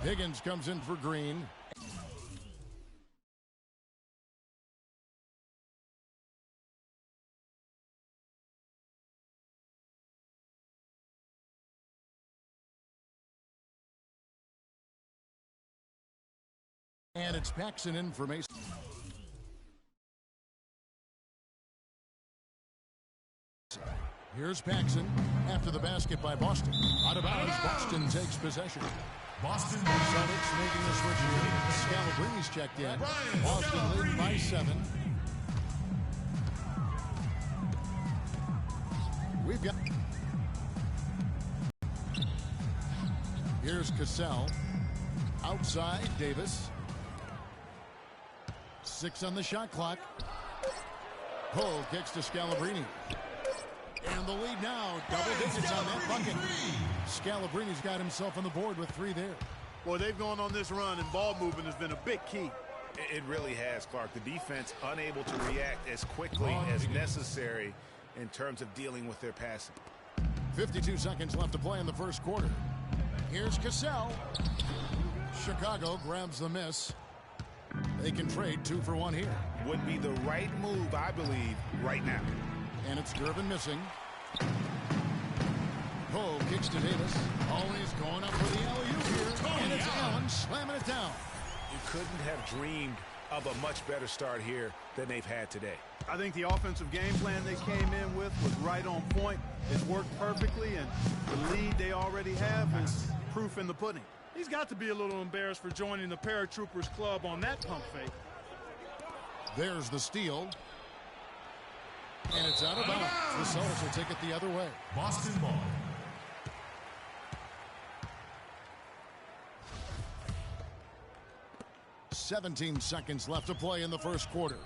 Higgins comes in for Green. And it's Paxson in for Mason. Here's Paxson after the basket by Boston. Out of bounds, Boston takes possession. Boston Celtics making a switch here. Scalabrini's checked in. Boston leading by 7. We've got... Here's Cassell. Outside, Davis. 6 on the shot clock. Poe kicks to Scalabrine. And the lead now, double digits on that bucket. Scalabrini's got himself on the board with 3 there. Boy, they've gone on this run, and ball movement has been a big key. It really has, Clark. The defense unable to react as quickly as necessary in terms of dealing with their passing. 52 seconds left to play in the first quarter. Here's Cassell. Chicago grabs the miss. They can trade 2 for 1 here. Would be the right move, I believe, right now. And it's Durbin missing. Poe kicks to Davis. Always going up for the alley-oop here. And it's Allen slamming it down. You couldn't have dreamed of a much better start here than they've had today. I think the offensive game plan they came in with was right on point. It's worked perfectly, and the lead they already have is proof in the pudding. He's got to be a little embarrassed for joining the Paratroopers Club on that pump fake. There's the steal. And it's out of bounds. The Celtics will take it the other way. Boston ball. "17 seconds left to play in the first quarter.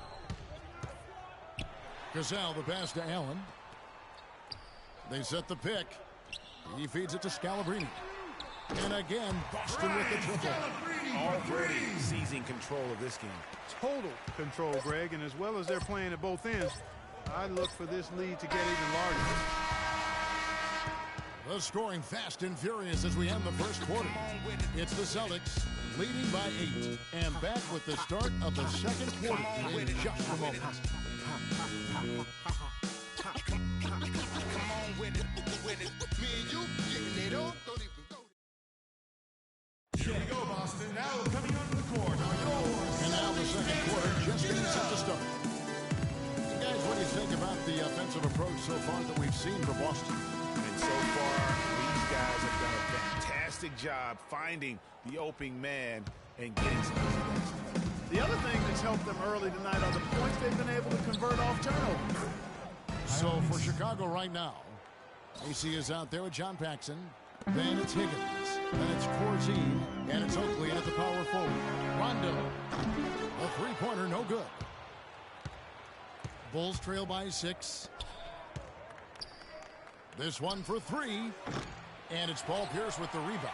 Cassell, the pass to Allen. They set the pick. He feeds it to Scalabrine. And again, Boston with the triple. Already seizing control of this game. Total control, Greg, and as well as they're playing at both ends, I look for this lead to get even larger. The scoring fast and furious as we end the first quarter. It's the Celtics leading by 8 and back with the start of the second quarter in just a moment. Here we go, Boston. Now coming onto the court. And now the second quarter just getting set to start. Guys, what do you think about the offensive approach so far that we've seen for Boston? And so far, these guys have done a fantastic job finding the opening man and getting some possession. The other thing that's helped them early tonight are the points they've been able to convert off turnovers. So for Chicago right now, AC is out there with John Paxson. Then it's Higgins. Then it's Corzine. And it's Oakley at the power forward. Rondo. A three-pointer, no good. Bulls trail by 6. This one for 3. And it's Paul Pierce with the rebound.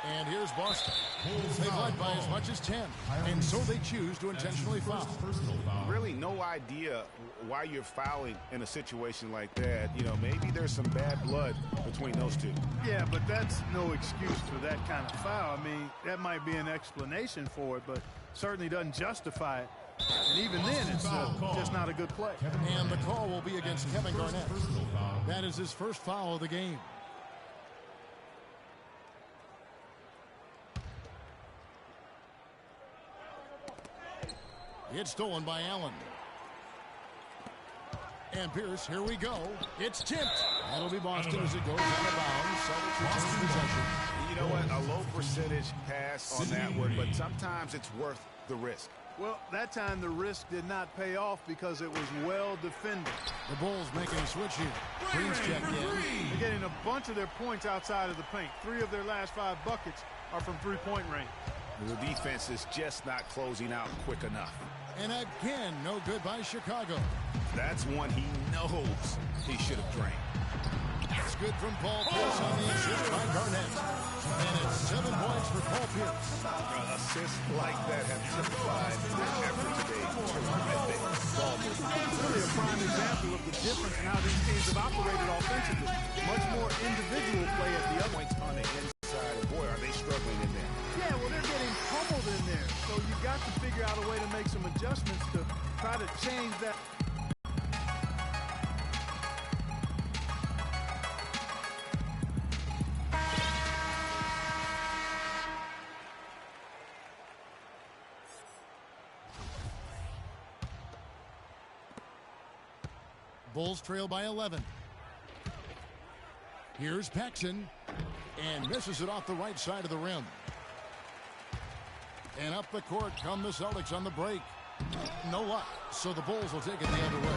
And here's Boston. They've led by as much as 10. And so they choose to intentionally foul. Really no idea why you're fouling in a situation like that. You know, maybe there's some bad blood between those two. Yeah, but that's no excuse for that kind of foul. I mean, that might be an explanation for it, but certainly doesn't justify it. And even then, it's just not a good play. And the call will be against Kevin Garnett. That is his first foul of the game. It's stolen by Allen. And Pierce, here we go. It's tipped. That'll be Boston as it goes out of bounds. Celtics retain possession. You know what? A low percentage pass on that one, but sometimes it's worth the risk. Well, that time the risk did not pay off because it was well defended. The Bulls making a switch here. Green's checked in. They're getting a bunch of their points outside of the paint. 3 of their last 5 buckets are from three-point range. The defense is just not closing out quick enough. And again, no good by Chicago. That's one he knows he should have drained. It's good from Paul Pierce on the assist by Garnett. And it's 7 points for Paul Pierce. Assists like that have typified their effort today. Terrific ball movement. Really a prime example of the difference in how these teams have operated offensively. Much more individual play at the other. Points on the inside. Boy, are they struggling in there. Yeah, cold in there, so you've got to figure out a way to make some adjustments to try to change that. Bulls trail by 11. Here's Paxson, and misses it off the right side of the rim. And up the court come the Celtics on the break. No luck, so the Bulls will take it the other way.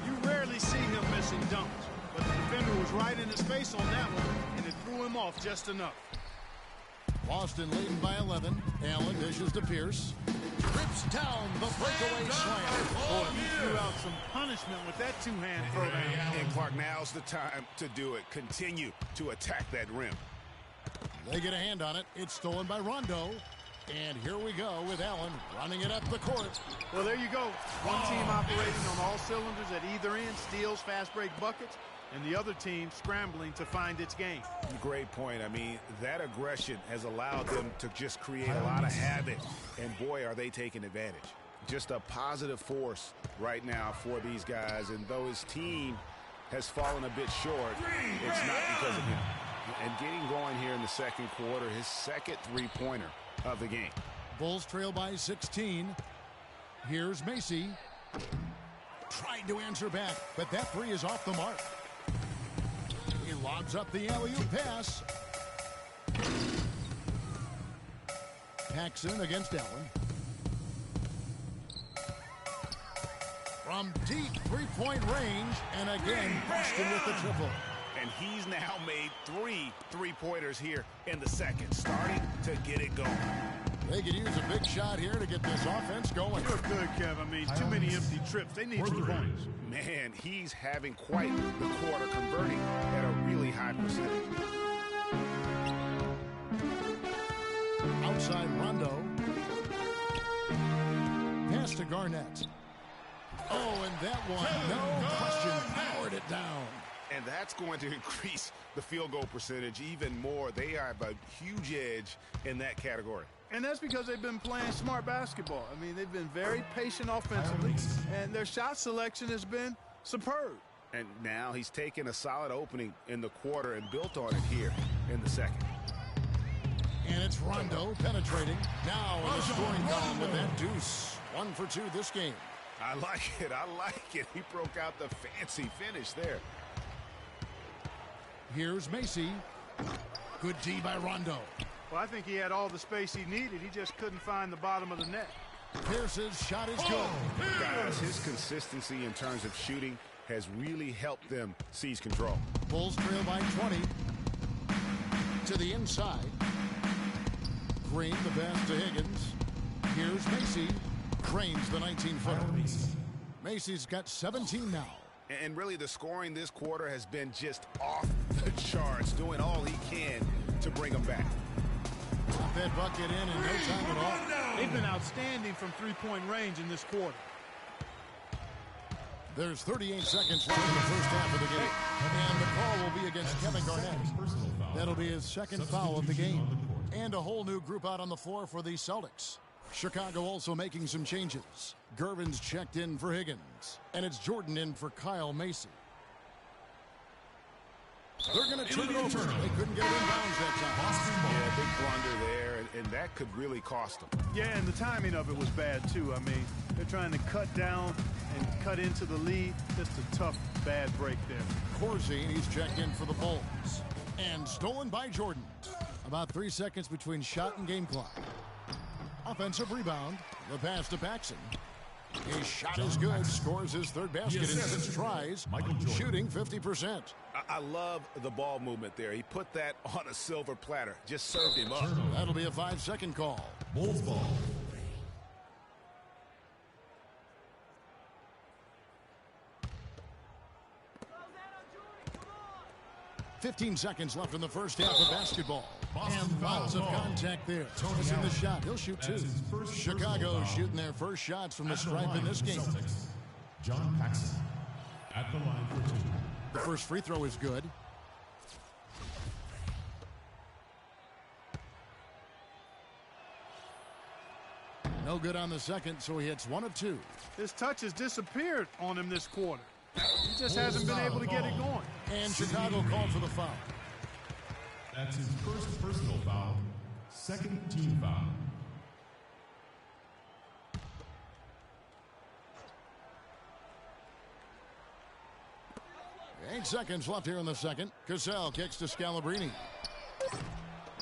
You rarely see him missing dunks, but the defender was right in his face on that one, and it threw him off just enough. Boston leading by 11. Allen dishes to Pierce. Rips down the breakaway slam. Boy, he threw out some punishment with that two-hand throwdown. And Clark, now's the time to do it. Continue to attack that rim. They get a hand on it. It's stolen by Rondo. And here we go with Allen running it up the court. Well, there you go. One team operating on all cylinders at either end, steals, fast break buckets, and the other team scrambling to find its game. Great point. I mean, that aggression has allowed them to just create a lot of havoc. And boy, are they taking advantage. Just a positive force right now for these guys. And though his team has fallen a bit short, it's not because of him. And getting going here in the second quarter, his second three-pointer of the game. Bulls trail by 16. Here's Macy. Tried to answer back, but that three is off the mark. He lobs up the alley-oop pass. Paxson against Allen. From deep three-point range, and again, Boston with the triple. And he's now made three-pointers here in the second, starting to get it going. They could use a big shot here to get this offense going. You're good, Kev. I mean, too many empty trips. They need some points. Man, he's having quite the quarter, converting at a really high percentage. Outside Rondo. Pass to Garnett. Oh, and that one, no question, powered it down. And that's going to increase the field goal percentage even more. They have a huge edge in that category. And that's because they've been playing smart basketball. I mean, they've been very patient offensively, and their shot selection has been superb. And now he's taken a solid opening in the quarter and built on it here in the second. And it's Rondo penetrating. Now in the scoring column with that deuce. 1 for 2 this game. I like it. I like it. He broke out the fancy finish there. Here's Macy. Good D by Rondo. Well, I think he had all the space he needed. He just couldn't find the bottom of the net. Pierce's shot is good. Guys, his consistency in terms of shooting has really helped them seize control. Bulls trail by 20. To the inside. Green, the pass to Higgins. Here's Macy. Drains the 19-footer. Macy's got 17 now. And really, the scoring this quarter has been just off the charts, doing all he can to bring them back. Put that bucket in no time at all. They've been outstanding from three-point range in this quarter. There's 38 seconds left in the first half of the game. And the call will be against Kevin Garnett. That'll be his second foul of the game. And a whole new group out on the floor for the Celtics. Chicago also making some changes. Gervin's checked in for Higgins. And it's Jordan in for Kyle Macy. They're going to turn it over. They couldn't get it in bounds that time. Yeah, big blunder there, and that could really cost them. Yeah, and the timing of it was bad, too. I mean, they're trying to cut down and cut into the lead. Just a tough, bad break there. Corzine, he's checked in for the Bulls. And stolen by Jordan. About 3 seconds between shot and game clock. Offensive rebound. The pass to Paxson. His shot is good. Scores his third basket in 6 tries. Shooting 50%. I love the ball movement there. He put that on a silver platter. Just served him up. That'll be a 5-second call. Bulls ball. 15 seconds left in the first half of basketball. And lots of contact there. Missing the shot. He'll shoot 2. Chicago shooting their first shots from the stripe in this game. John Paxson at the line for 2. The first free throw is good. No good on the second, so he hits 1 of 2. His touch has disappeared on him this quarter. He just hasn't been able to get it going. And Chicago called for the foul. That's his first personal foul, second team foul. 8 seconds left here in the second. Cassell kicks to Scalabrine.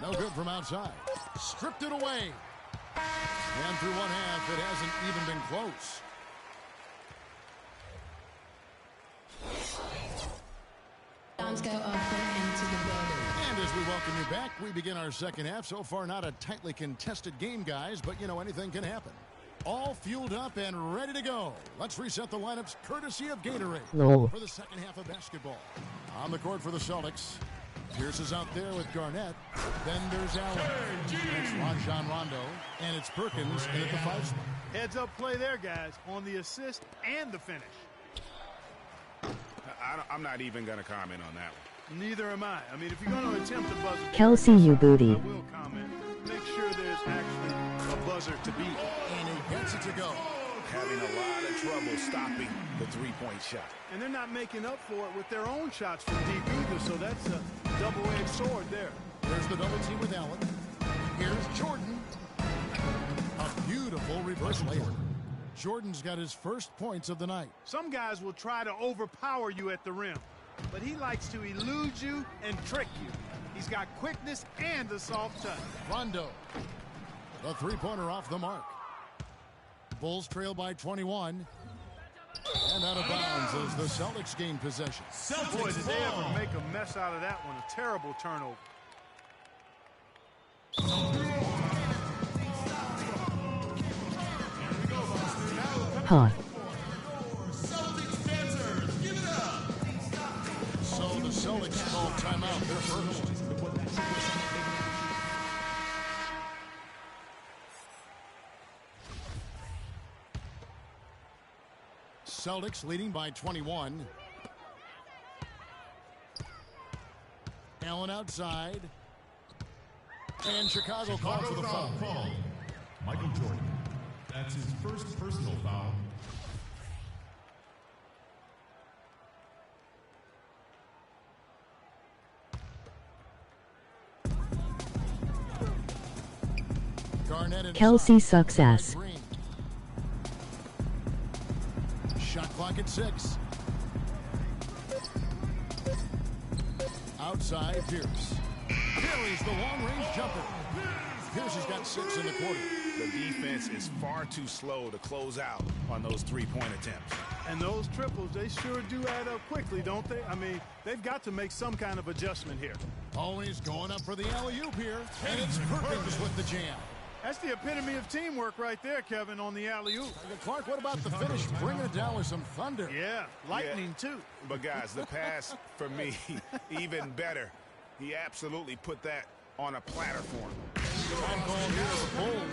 No good from outside. Stripped it away. And through one half, it hasn't even been close. Go into the building. And as we welcome you back, we begin our second half. So far, not a tightly contested game, guys, but you know, anything can happen. All fueled up and ready to go. Let's reset the lineups courtesy of Gatorade for the second half of basketball. On the court for the Celtics. Pierce is out there with Garnett. Then there's Allen. It's Rajon Rondo. And it's Perkins in at the 5 spot. Heads up play there, guys, on the assist and the finish. I'm not even going to comment on that one. Neither am I. I mean, if you're going to attempt a buzzer, Kelsey, you booty. I will comment. Make sure there's actually a buzzer to beat. And he gets it to go. Having a lot of trouble stopping the three-point shot. And they're not making up for it with their own shots from deep either, so that's a double-edged sword there. There's the double team with Allen. Here's Jordan. A beautiful reverse layup. Jordan's got his first points of the night. Some guys will try to overpower you at the rim, but he likes to elude you and trick you. He's got quickness and a soft touch. Rondo. The three-pointer off the mark. Bulls trail by 21. And out of bounds as the Celtics gain possession. Boy, did they ever make a mess out of that one. A terrible turnover. Huh. So the Celtics call timeout. They're first. Celtics leading by 21. Allen outside. And Chicago called for the foul. Michael Jordan. That's his first personal foul. Garnett Kelsey sucks ass. Shot clock at 6. Outside, Pierce. Carries the long-range jumper. Pierce has got 6 in the quarter. The defense is far too slow to close out on those three-point attempts. And those triples, they sure do add up quickly, don't they? I mean, they've got to make some kind of adjustment here. Always going up for the alley-oop here. And it's Perkins with the jam. That's the epitome of teamwork right there, Kevin, on the alley-oop. Clark, what about the finish? Bringing it down with some thunder. Yeah, lightning too. But guys, the pass for me, even better. He absolutely put that on a platter for him. I'm calling here the Bulls.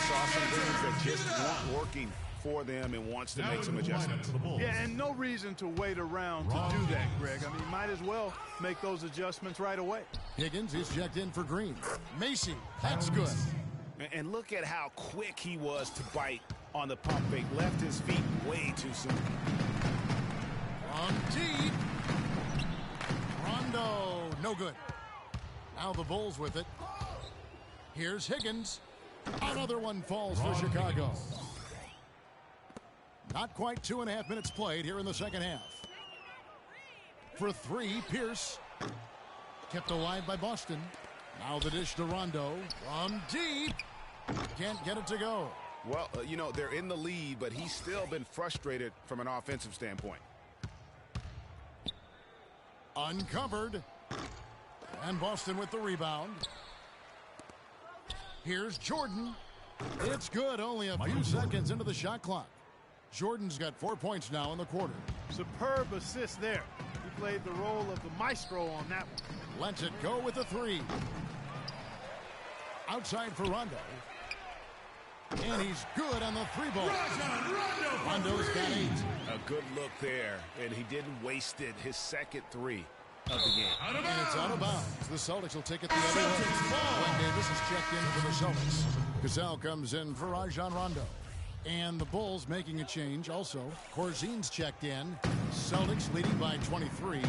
Saw some things that just weren't working for them and wants to make some adjustments. Yeah, and no reason to wait around to do that, Greg. I mean, might as well make those adjustments right away. Higgins is checked in for Green. Macy, that's good. And look at how quick he was to bite on the pump fake. Left his feet way too soon. On deep. Rondo, no good. Now the Bulls with it. Here's Higgins. Another one falls for Chicago. Not quite 2.5 minutes played here in the second half. For 3, Pierce. Kept alive by Boston. Now the dish to Rondo. From deep. Can't get it to go. Well, you know, they're in the lead, but he's still been frustrated from an offensive standpoint. Uncovered. And Boston with the rebound. Here's Jordan. It's good. Only a few seconds into the shot clock. Jordan's got 4 points now in the quarter. Superb assist there. He played the role of the maestro on that one. Lets it go with a 3. Outside for Rondo. And he's good on the 3-ball. Rondo's got 8. A good look there, and he didn't waste it. His second 3. of the game. And it's out of bounds. The Celtics will take it the other way. Glenn Davis is checked in for the Celtics. Cassell comes in for Rajon Rondo. And the Bulls making a change also. Corzine's checked in. Celtics leading by 23.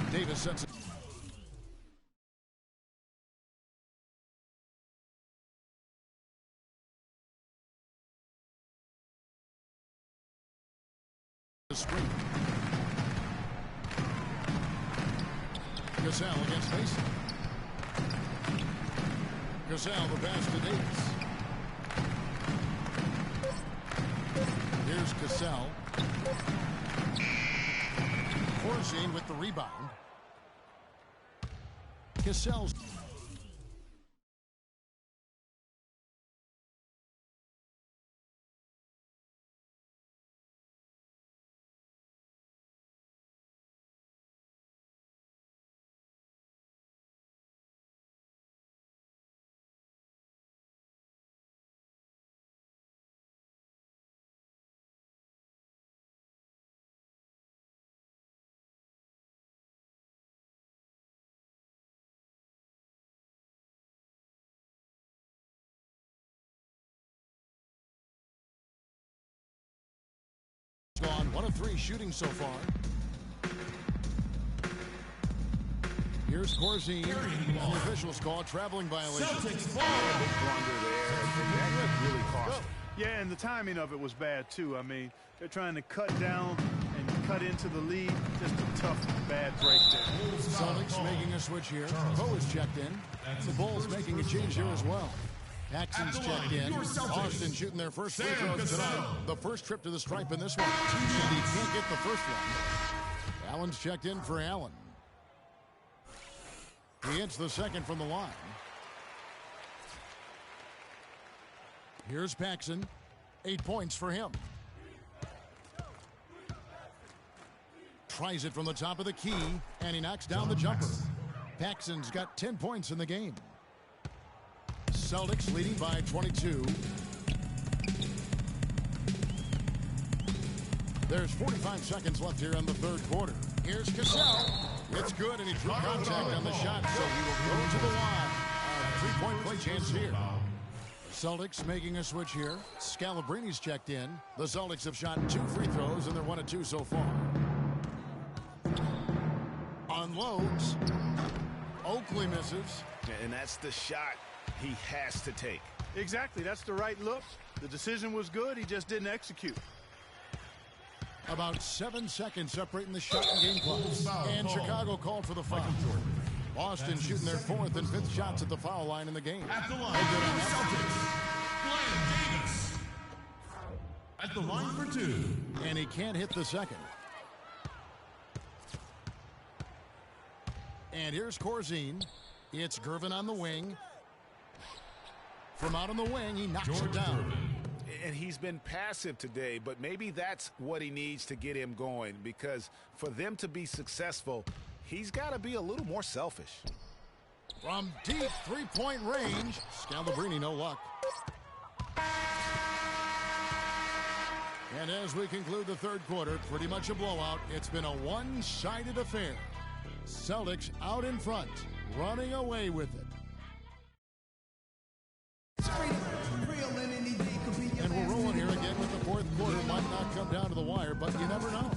Davis sets it. Screen. Cassell against Mason. Cassell the pass to Davis. Here's Cassell. Corzine with the rebound. Cassell's. Gone 1 of 3 shooting so far. Here's Corzine. The officials call it traveling violation. Big blunder there. That could really cost them. Yeah, and the timing of it was bad, too. I mean, they're trying to cut down and cut into the lead. Just a tough, bad break there. Celtics making a switch here. Poe is checked in. The Bulls making a change here as well. Paxson's checked in. Austin shooting their first free throws tonight. The first trip to the stripe in this one. And he can't get the first one. Allen's checked in for Allen. He hits the second from the line. Here's Paxson. 8 points for him. Tries it from the top of the key, and he knocks down the jumper. Paxson's got 10 points in the game. Celtics leading by 22. There's 45 seconds left here in the third quarter. Here's Cassell. It's good, and he drew contact on the shot, so he will go to the line. Three-point play chance here. Celtics making a switch here. Scalabrini's checked in. The Celtics have shot 2 free throws, and they're 1 of 2 so far. Unloads. Oakley misses. And that's the shot he has to take. Exactly. That's the right look. The decision was good. He just didn't execute. About 7 seconds separating the shot and game clock. And Chicago called for the foul. Boston shooting their 4th and 5th shots at the foul line in the game. At the line, Celtics, Glenn Davis. At the line for 2. And he can't hit the second. And here's Corzine. It's Gervin on the wing. From out on the wing, he knocks it down. And he's been passive today, but maybe that's what he needs to get him going, because for them to be successful, he's got to be a little more selfish. From deep three-point range, Scalabrine, no luck. And as we conclude the third quarter, pretty much a blowout. It's been a one-sided affair. Celtics out in front, running away with it. And we're rolling here again with the fourth quarter. Might not come down to the wire, but you never know.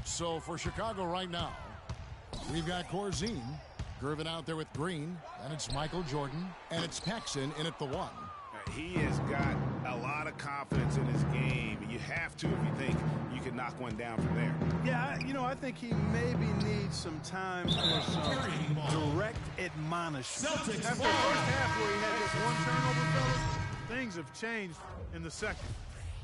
So for Chicago right now, we've got Corzine, Gervin out there with Green, and it's Michael Jordan, and it's Paxson in at the 1. He has got a lot of confidence in his game. You have to if you think you can knock one down from there. Yeah, I think he maybe needs some time for some direct admonishment. After the first half where he had just one turnover, fellas, things have changed in the second.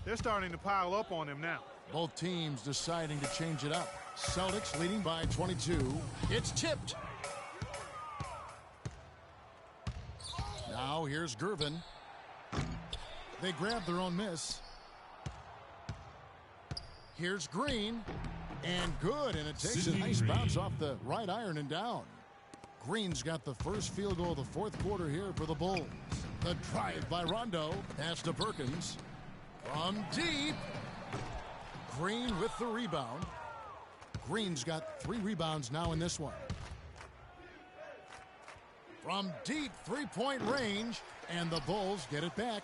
They're starting to pile up on him now. Both teams deciding to change it up. Celtics leading by 22. It's tipped. Now here's Gervin. They grab their own miss. Here's Green. And good, and it takes a nice bounce off the right iron and down. Green's got the first field goal of the fourth quarter here for the Bulls. The drive by Rondo. Pass to Perkins. From deep. Green with the rebound. Green's got 3 rebounds now in this one. From deep three-point range, and the Bulls get it back.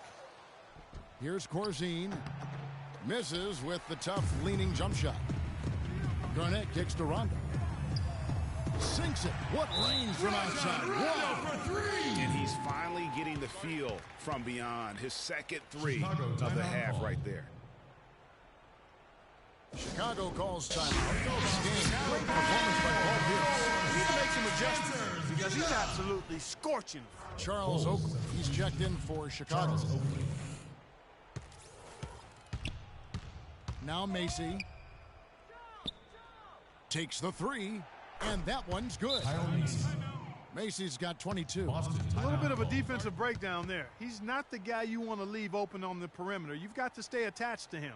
Here's Corzine. Misses with the tough leaning jump shot. Garnett kicks to Rondo. Sinks it. What range from outside. Wow. For 3. And he's finally getting the feel from beyond. His second 3 of the half right there. Chicago calls timeout. This game, great performance by Paul Pierce. He needs to make some adjustments because he's absolutely scorching. Charles Oakley, he's checked in for Chicago. Now Macy takes the 3, and that one's good. Macy's got 22. A little bit of a defensive breakdown there. He's not the guy you want to leave open on the perimeter. You've got to stay attached to him.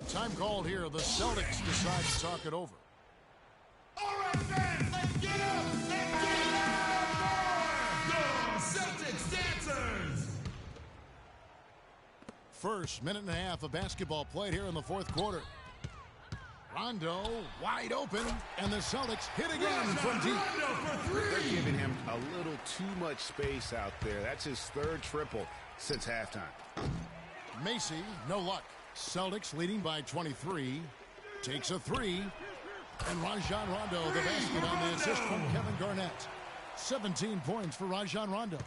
Time called here. The Celtics decide to talk it over. All right, fans, let's get up! Let's get out more! The Celtics dancers! First minute and a half of basketball played here in the fourth quarter. Rondo wide open, and the Celtics hit again from deep. They're giving him a little too much space out there. That's his 3rd triple since halftime. Macy, no luck. Celtics leading by 23. Takes a 3. And Rajon Rondo, the basket on the assist from Kevin Garnett. 17 points for Rajon Rondo.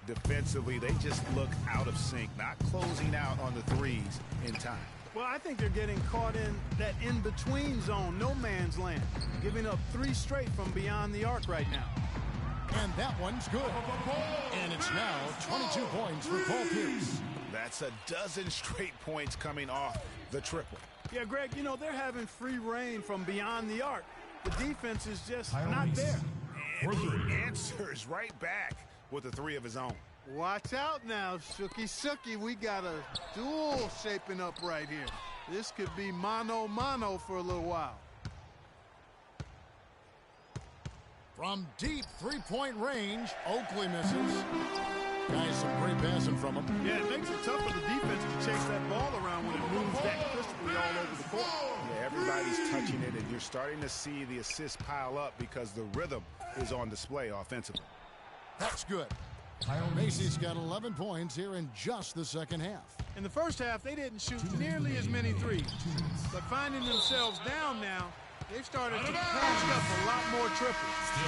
Defensively, they just look out of sync, not closing out on the 3s in time. Well, I think they're getting caught in that in-between zone, no man's land, giving up 3 straight from beyond the arc right now. And that one's good. And it's now 22 points for Paul Pierce. That's a dozen straight points coming off the triple. Yeah, Greg, they're having free reign from beyond the arc. The defense is just not there. And he answers right back with a 3 of his own. Watch out now, Shooky. We got a duel shaping up right here. This could be mano-mano for a little while. From deep three-point range, Oakley misses. Guys, some great passing from him. Yeah, it makes it tough for the defense to chase that ball around when it moves that crisply all over the court. Yeah, everybody's touching it, and you're starting to see the assists pile up because the rhythm is on display offensively. That's good. Macy's got 11 points here in just the second half. In the first half, they didn't shoot nearly as many threes. But finding themselves down now, they've started to post up a lot more triples.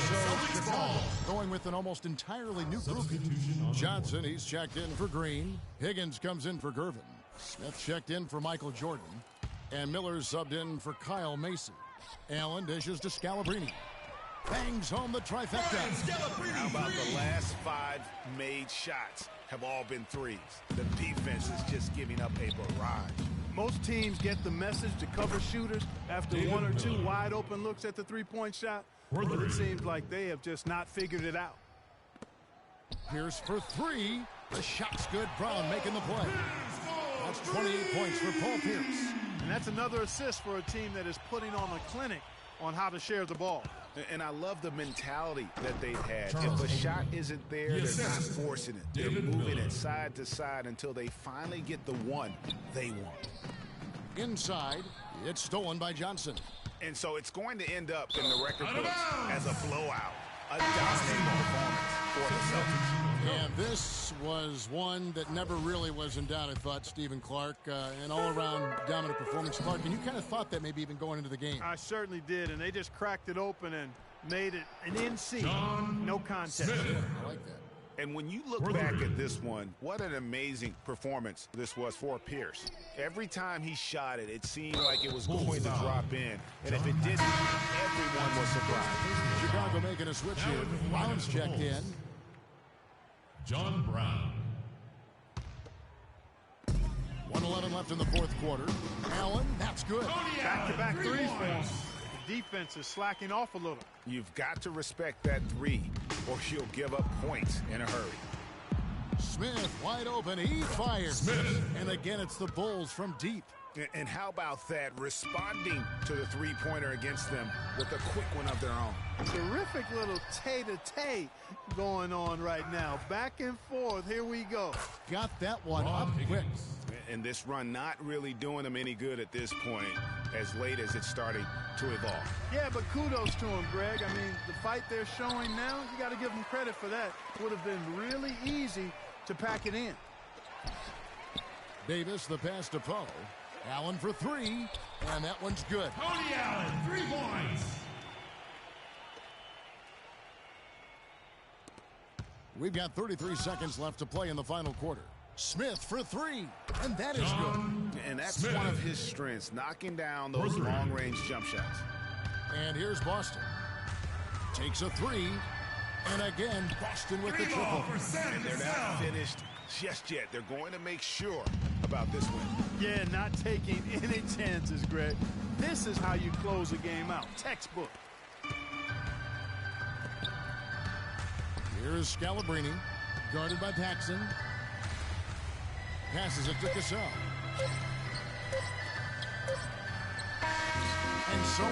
So Chicago going with an almost entirely new grouping. Johnson, he's checked in for Green. Higgins comes in for Gervin. Smith checked in for Michael Jordan. And Miller subbed in for Kyle Macy. Allen dishes to Scalabrine. Bangs home the trifecta. How about the last 5 made shots have all been threes? The defense is just giving up a barrage. Most teams get the message to cover shooters after 1 or 2 wide open looks at the three-point shot. But it seems like they have just not figured it out. Pierce for 3. The shot's good. Brown making the play. That's 28 points for Paul Pierce. And that's another assist for a team that is putting on a clinic on how to share the ball. And I love the mentality that they've had. If a shot isn't there, they're not forcing it. They're moving it side to side until they finally get the one they want. Inside, it's stolen by Johnson. And so it's going to end up in the record books as a blowout, a dominating performance for the Celtics. And this was one that never really was in doubt, I thought, Stephen Clark. An all-around dominant performance, Clark. And you kind of thought that maybe even going into the game. I certainly did, and they just cracked it open and made it an NC. No contest. Yeah, I like that. And when you look back at this one, what an amazing performance this was for Pierce. Every time he shot it, it seemed like it was going to drop in. And if it didn't, everyone was surprised. Chicago making a switch here. Brown's checked in. John Brown. 1:11 left in the fourth quarter. Allen, that's good. Back-to-back threes for him. The defense is slacking off a little. You've got to respect that 3, or you'll give up points in a hurry. Smith wide open. He fires. And again, it's the Bulls from deep. And how about that, responding to the three-pointer against them with a quick one of their own. Terrific little tay-to-tay going on right now. Back and forth. Here we go. Got that one up quick. And this run not really doing them any good at this point, as late as it's starting to evolve. Yeah, but kudos to him, Greg. I mean, the fight they're showing now, you got to give them credit for that. Would have been really easy to pack it in. Davis, the pass to Poe. Allen for 3, and that one's good. Tony Allen, 3 points. We've got 33 seconds left to play in the final quarter. Smith for 3, and that is good. And that's one of his strengths, knocking down those long-range jump shots. And here's Boston. Takes a 3, and again, Boston with the triple. And they're not finished just yet. They're going to make sure about this win. Yeah, not taking any chances, Greg. This is how you close a game out. Textbook. Here's Scalabrine, guarded by Paxson. Passes it to Cassell. And so